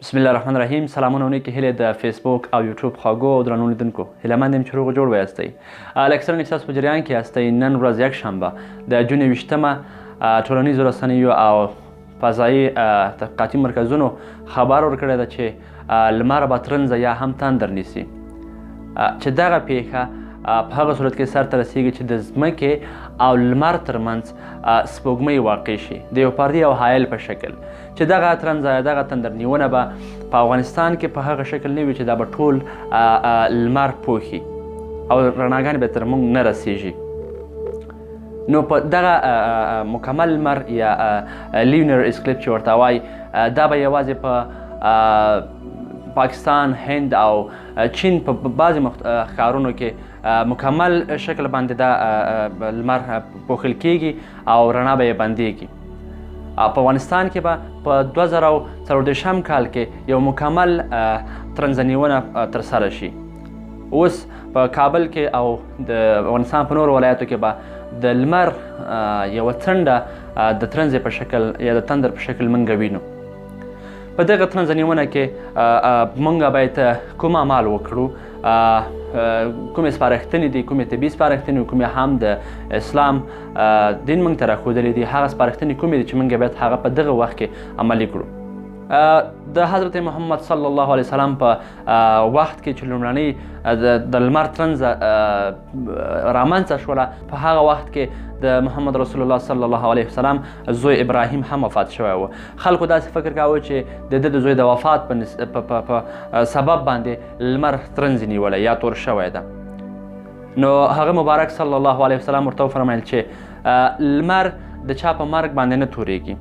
بسم الله الرحمن الرحیم. سلامونه او نیکې هیلې د فیسبوک او یوټیوب خواږو او درنو لیدونکو. هیلهمند یم چې روغ جوړ ویاستئ. اکثرا ستاسو په جریان کې یاستئ. نن ورځ یکشنبه د جون 20 ټولنیزو رسنیو او فضایي تحقیقاتي مرکزونو خبر ورکړی ده چې لمر به ترنزه یا هم تندر نیسي، چې دغه پیښه په هغه صورت کې سرته رسیږي چې د ځمکې او لمر ترمنځ سپوږمۍ واقع شي د یو پردي او حایل په شکل، چې دغه ترنزه یا دغه تندر نیونه به په افغانستان کې په هغه شکل نه وي چې دا به ټول لمر پوښي او رڼاګانې به تر موږ نه رسیږي. نو په دغه مکمل لمر یا لیونر اسکلیپ چې ورته وایي، دا به یوازې په پاکستان، هند او چین په بعضې ښارونو کې مکمل شکل باندې دا لمر پوښل کیږي او رڼا به یې بندیږي. په افغانستان کې به په 2024 کال کې یو مکمل ترنزه نیونه ترسره شي. اوس په کابل کې او د افغانستان په نورو ولایاتو کې به د لمر یوه څنډه د ترنزې په شکل یا د تندر په شکل موږ وینو. په دغه ترنزه نیونه کې موږ باید کوم اعمال وکړو، کومې سپارښتنې دي، کومې طبي سپارښتنې، کومې هم د اسلام دین موږ ته راښودلي دي، هغه سپارښتنې کومې دي چې موږ باید هغه په دغه وخت کې عملي کړو. د حضرت محمد صلی الله علیه وسلم په وخت کې چې لومړنۍ د لمر ترنزه رامنځته شوله، په هغه وخت کې د محمد رسول الله صلی الله علیه وسلم زوی ابراهیم هم وفات شوی و. خلکو داسې فکر کاوه چې د ده د زوی د وفات په سبب باندې لمر ترنزې نیولی یا تور شوی ده. نو هغه مبارک صلی الله علیه وسلم ورته وفرمیل چې لمر د چا په مرګ باندې نه تورېږي.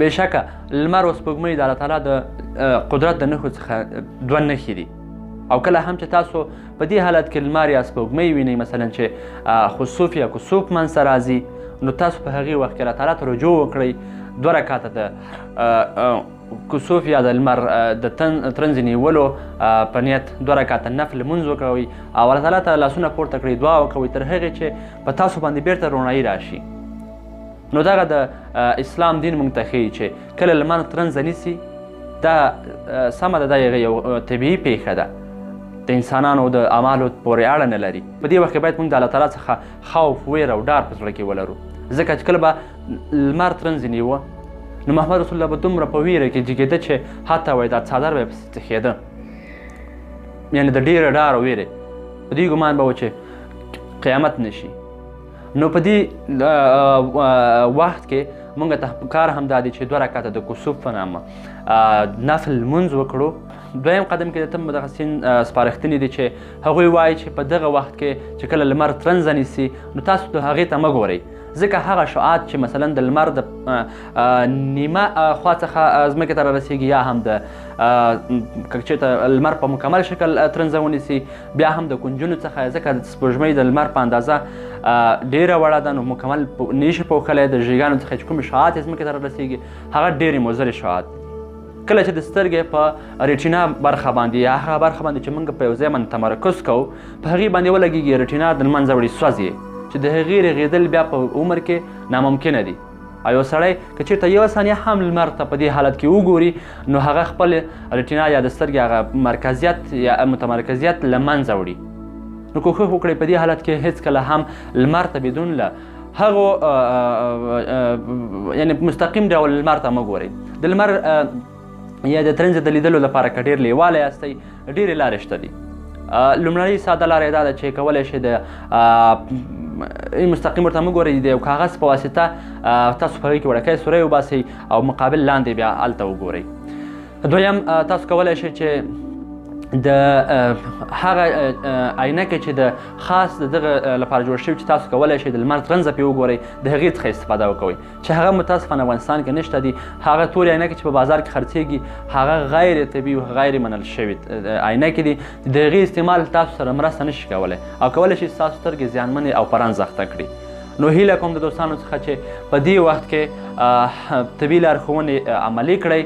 بېشکه لمر او سپوږمۍ د الله تعالی د قدرت د نښو څخه دوه نښې دي، او کله هم چې تاسو په دې حالت کې لمر یا سپوږمۍ وینئ، مثلا چې خسوف یا کسوف منځته راځي، نو تاسو په هغې وخت کې الله تعالی ته رجوع وکړئ، 2 رکعته د کسوف یا د لمر د ترنزې نیولو په نیت 2 رکعته نفل لمونځ وکوئ او الله تعالی ته لاسونه پورته کړئ، دعا وکوئ تر هغې چې په تاسو باندې بیرته رونایي راشي. نو دغه د اسلام دین موږ ته ښیي چې کله لمر ترنزه نیسي، دا سمه ده، دا یو طبیعي پیښه ده، د انسانانو د اعمالو پورې اړه نه لري. په دې وخت کې باید موږ د الله تعالی څخه خوف، ویر او ډار په زړه کې ولرو، ځکه چې کله به لمر ترنزې نیوه، نو محمد رسول الله به دومره په ویره کې جګېده چې حتی وایي دا څادر به یې پسې څخېده، یعنې د ډېره ډار او ویرې په دې ګمان به و چې قیامت نشي. نو په دې وخت کې موږ ته کار هم دا دی چې 2 رکعته د کسوف په نامه نفل لمونځ وکړو. دویم قدم کې د تم دغسې سپارښتنې دي چې هغوی وایي چې په دغه وخت کې چې کله لمر ترنزه نیسي، نو تاسو د هغې ته مه ګورئ، ځکه هغه شعاعات چې مثلا د لمر د نیمه خوا څخه ځمکې ته رارسېږي، یا هم د که چېرته لمر په مکمل شکل ترنزه ونیسي، بیا هم د کنجونو څخه، ځکه د سپوږمۍ د لمر په اندازه ډېره وړه ده، نو مکمل نشي پوښلی. د ژیګانو څخه چې کومې شعاعات یې ځمکې ته رارسېږي، هغه ډېرې مضرې شعاعات دي. کله چې د سترګې په ریټینا برخه باندې یا هغه برخه باندې چې موږ په یو ځای باندې تمرکز کوو، په هغې باندې ولګېږي، ریټینا د لمنځه وړي سوځي، چې د هغې رغېدل بیا په عمر کې ناممکنه دي. او یو سړی که چېرته یوه ثانیه هم لمر ته په دې حالت کې وګوري، نو هغه خپل ریټینا یا د سترګې هغه مرکزیت یا متمرکزیت له منځه وړي. نو کوښښ وکړئ په دې حالت کې هېڅکله هم لمر ته بدون له هغو یعنې مستقیم ډول لمر ته مه ګورئ. د لمر یا د ترنزې د لیدلو لپاره که ډېر لیواله یاستئ، ډېرې لارې شته دي. لومړنۍ ساده لاره یې دا ده چې کولی شئ د مستقیم ورته مه ګورئ، د یو کاغذ په واسطه تاسو په هغې کې وړوکی سوری وباسئ او مقابل لاندې بیا هلته وګورئ. دویم، تاسو کولی شئ چې د هغه عینکې چې د خاص د دغه لپاره جوړ شوي، چې تاسو کولی شئ د لمر ترنزه پرې وګورئ، د هغې څخه استفاده وکوئ، چې هغه متاسفانه افغانستان کې نشته دي. هغه تورې عینکې چې په بازار کې خرڅېږي، هغه غیر طبي او غیر منل شوي عینکې دي، د هغې استعمال تاسو سره مرسته نشي کولی او کولی شي ستاسو سترګې زیانمنې او پرانزخته کړي. نو هیله کوم د دوستانو څخه چې په دې وخت کې طبي لارښوونې عملي کړئ،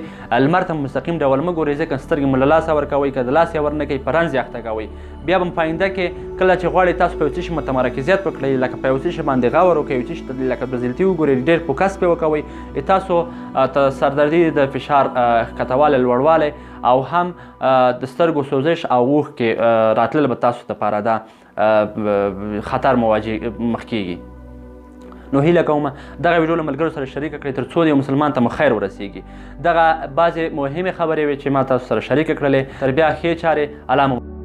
لمر ته مستقیم ډول مه ګورئ ځکه سترګې مو له لاسه ورکوئ، که د لاس یې ورنه کوئ په رنځ یې اخته کوئ. بیا به په آینده کې کله چې غواړئ تاسو په یو څه شي متمرکزیت وکړئ، لکه په یو څه شي باندې غور وکړئ، یو څه شي ته لکه بزیلتي وګورئ، ډېر فوکس پرې وکوئ، تاسو ته سردردي د فشار ښکتوالی لوړوالی او هم د سترګو سوزش او اوښکې راتلل به تاسو دپاره دا خطر مخ کیږي. نو هیله کوم دغه ویډیو له ملګرو سره شریکه کړئ تر څو د یو مسلمان ته مو خیر ورسیږي. دغه بعضې مهمې خبرې وې چې ما تاسو سره شریکه کړلې. تر بیا ښې چارې. الله مو